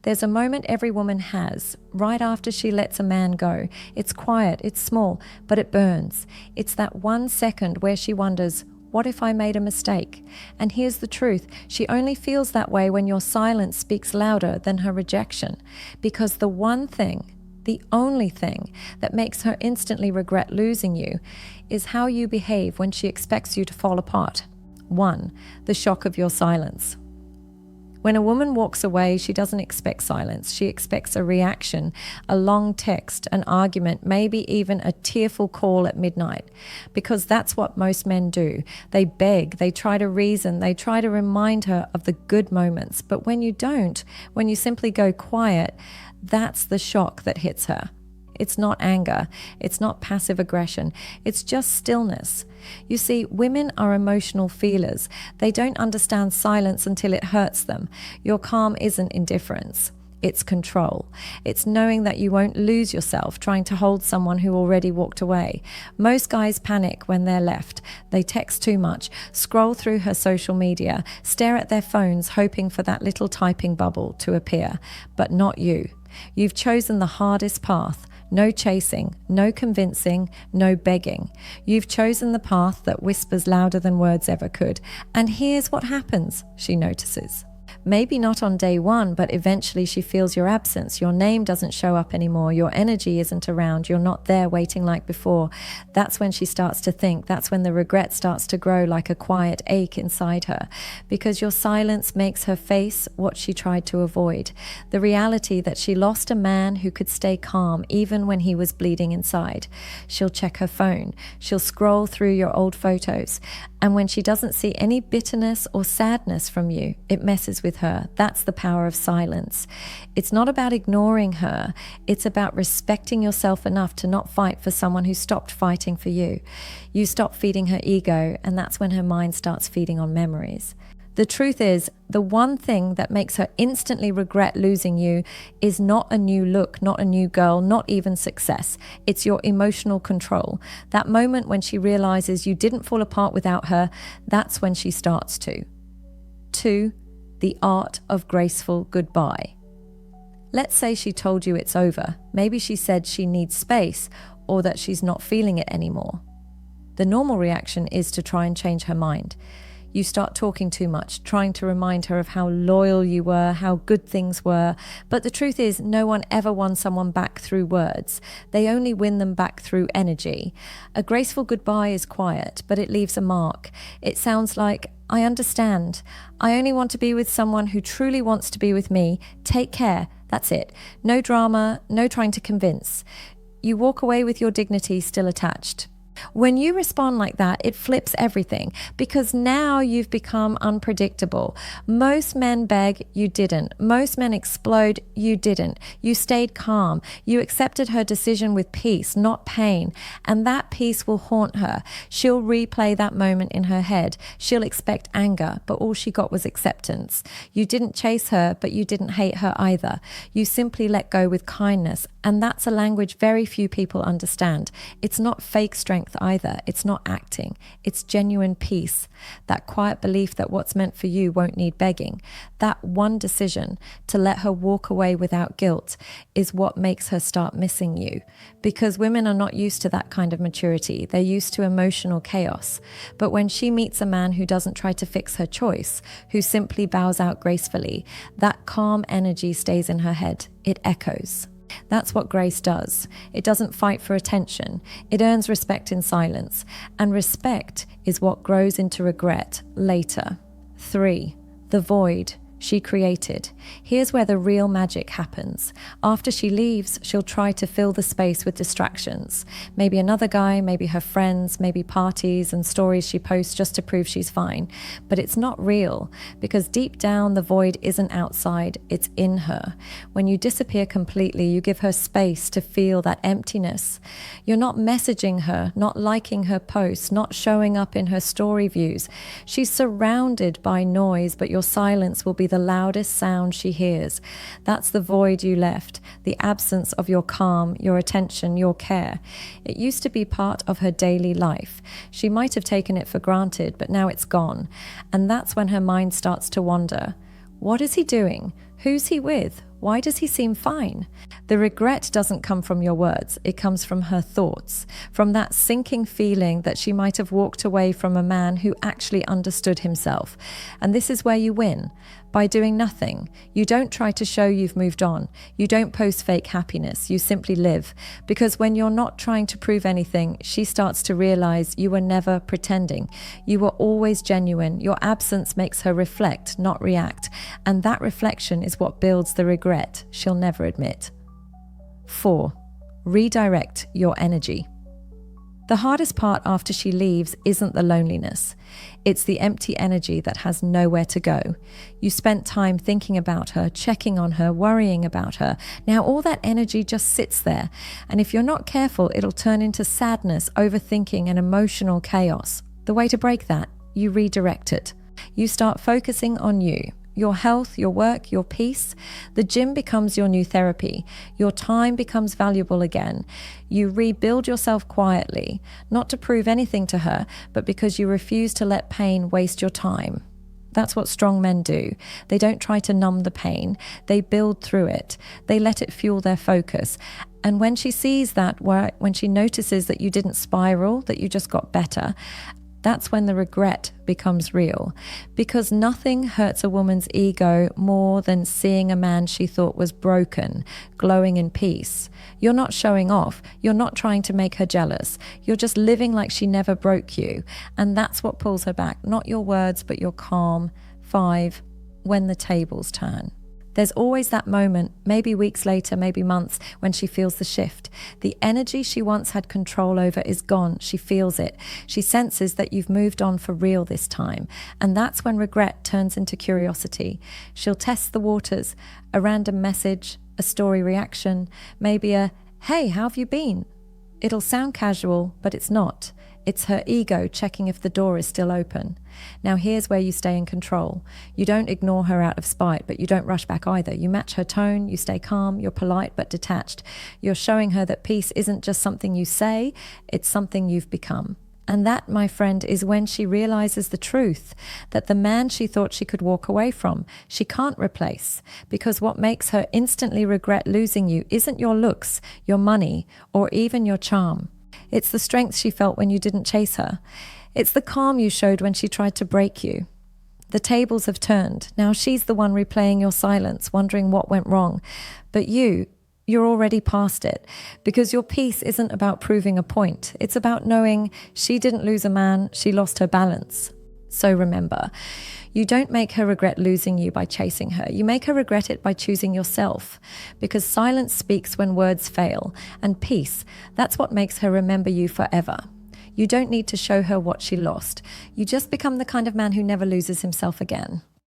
There's a moment every woman has, right after she lets a man go. It's quiet, it's small, but it burns. It's that 1 second where she wonders, what if I made a mistake? And here's the truth, she only feels that way when your silence speaks louder than her rejection. Because the one thing, the only thing that makes her instantly regret losing you is how you behave when she expects you to fall apart. 1. The shock of your silence. When a woman walks away, she doesn't expect silence. She expects a reaction, a long text, an argument, maybe even a tearful call at midnight. Because that's what most men do. They beg, they try to reason, they try to remind her of the good moments. But when you don't, when you simply go quiet, that's the shock that hits her. It's not anger. It's not passive aggression. It's just stillness. You see, women are emotional feelers. They don't understand silence until it hurts them. Your calm isn't indifference. It's control. It's knowing that you won't lose yourself trying to hold someone who already walked away. Most guys panic when they're left. They text too much, scroll through her social media, stare at their phones hoping for that little typing bubble to appear. But not you. You've chosen the hardest path. No chasing, no convincing, no begging. You've chosen the path that whispers louder than words ever could. And here's what happens, she notices. Maybe not on day one, but eventually she feels your absence. Your name doesn't show up anymore. Your energy isn't around. You're not there waiting like before. That's when she starts to think. That's when the regret starts to grow like a quiet ache inside her. Because your silence makes her face what she tried to avoid. The reality that she lost a man who could stay calm even when he was bleeding inside. She'll check her phone. She'll scroll through your old photos. And when she doesn't see any bitterness or sadness from you, it messes with her. That's the power of silence. It's not about ignoring her. It's about respecting yourself enough to not fight for someone who stopped fighting for you. You stop feeding her ego, and that's when her mind starts feeding on memories. The truth is, the one thing that makes her instantly regret losing you is not a new look, not a new girl, not even success. It's your emotional control. That moment when she realizes you didn't fall apart without her, that's when she starts to. 2. The Art of Graceful Goodbye. Let's say she told you it's over. Maybe she said she needs space or that she's not feeling it anymore. The normal reaction is to try and change her mind. You start talking too much, trying to remind her of how loyal you were, how good things were. But the truth is, no one ever won someone back through words. They only win them back through energy. A graceful goodbye is quiet, but it leaves a mark. It sounds like, I understand. I only want to be with someone who truly wants to be with me. Take care. That's it. No drama, no trying to convince. You walk away with your dignity still attached. When you respond like that, it flips everything because now you've become unpredictable. Most men beg, you didn't. Most men explode, you didn't. You stayed calm. You accepted her decision with peace, not pain. And that peace will haunt her. She'll replay that moment in her head. She'll expect anger, but all she got was acceptance. You didn't chase her, but you didn't hate her either. You simply let go with kindness. And that's a language very few people understand. It's not fake strength either. It's not acting. It's genuine peace. That quiet belief that what's meant for you won't need begging. That one decision to let her walk away without guilt is what makes her start missing you. Because women are not used to that kind of maturity. They're used to emotional chaos. But when she meets a man who doesn't try to fix her choice, who simply bows out gracefully, that calm energy stays in her head. It echoes. That's what grace does. It doesn't fight for attention. It earns respect in silence. And respect is what grows into regret later. 3. The void she created. Here's where the real magic happens. After she leaves, she'll try to fill the space with distractions. Maybe another guy, maybe her friends, maybe parties and stories she posts just to prove she's fine. But it's not real, because deep down the void isn't outside, it's in her. When you disappear completely, you give her space to feel that emptiness. You're not messaging her, not liking her posts, not showing up in her story views. She's surrounded by noise, but your silence will be the loudest sound she hears. That's the void you left, the absence of your calm, your attention, your care. It used to be part of her daily life. She might have taken it for granted, but now it's gone. And that's when her mind starts to wander. What is he doing? Who's he with? Why does he seem fine? The regret doesn't come from your words. It comes from her thoughts, from that sinking feeling that she might have walked away from a man who actually understood himself. And this is where you win. By doing nothing. You don't try to show you've moved on. You don't post fake happiness. You simply live. Because when you're not trying to prove anything, she starts to realize you were never pretending. You were always genuine. Your absence makes her reflect, not react. And that reflection is what builds the regret she'll never admit. 4. Redirect your energy. The hardest part after she leaves isn't the loneliness. It's the empty energy that has nowhere to go. You spent time thinking about her, checking on her, worrying about her. Now all that energy just sits there. And if you're not careful, it'll turn into sadness, overthinking, and emotional chaos. The way to break that, you redirect it. You start focusing on you. Your health, your work, your peace. The gym becomes your new therapy. Your time becomes valuable again. You rebuild yourself quietly, not to prove anything to her, but because you refuse to let pain waste your time. That's what strong men do. They don't try to numb the pain. They build through it. They let it fuel their focus. And when she sees that, when she notices that you didn't spiral, that you just got better, that's when the regret becomes real. Because nothing hurts a woman's ego more than seeing a man she thought was broken, glowing in peace. You're not showing off. You're not trying to make her jealous. You're just living like she never broke you. And that's what pulls her back. Not your words, but your calm. 5. When the tables turn. There's always that moment, maybe weeks later, maybe months, when she feels the shift. The energy she once had control over is gone. She feels it. She senses that you've moved on for real this time. And that's when regret turns into curiosity. She'll test the waters, a random message, a story reaction, maybe a, "Hey, how have you been?" It'll sound casual, but it's not. It's her ego checking if the door is still open. Now here's where you stay in control. You don't ignore her out of spite, but you don't rush back either. You match her tone, you stay calm, you're polite but detached. You're showing her that peace isn't just something you say, it's something you've become. And that, my friend, is when she realizes the truth, that the man she thought she could walk away from, she can't replace. Because what makes her instantly regret losing you isn't your looks, your money, or even your charm. It's the strength she felt when you didn't chase her. It's the calm you showed when she tried to break you. The tables have turned. Now she's the one replaying your silence, wondering what went wrong. But you're already past it, because your peace isn't about proving a point. It's about knowing she didn't lose a man, she lost her balance. So remember, you don't make her regret losing you by chasing her. You make her regret it by choosing yourself, because silence speaks when words fail, and peace, that's what makes her remember you forever. You don't need to show her what she lost. You just become the kind of man who never loses himself again.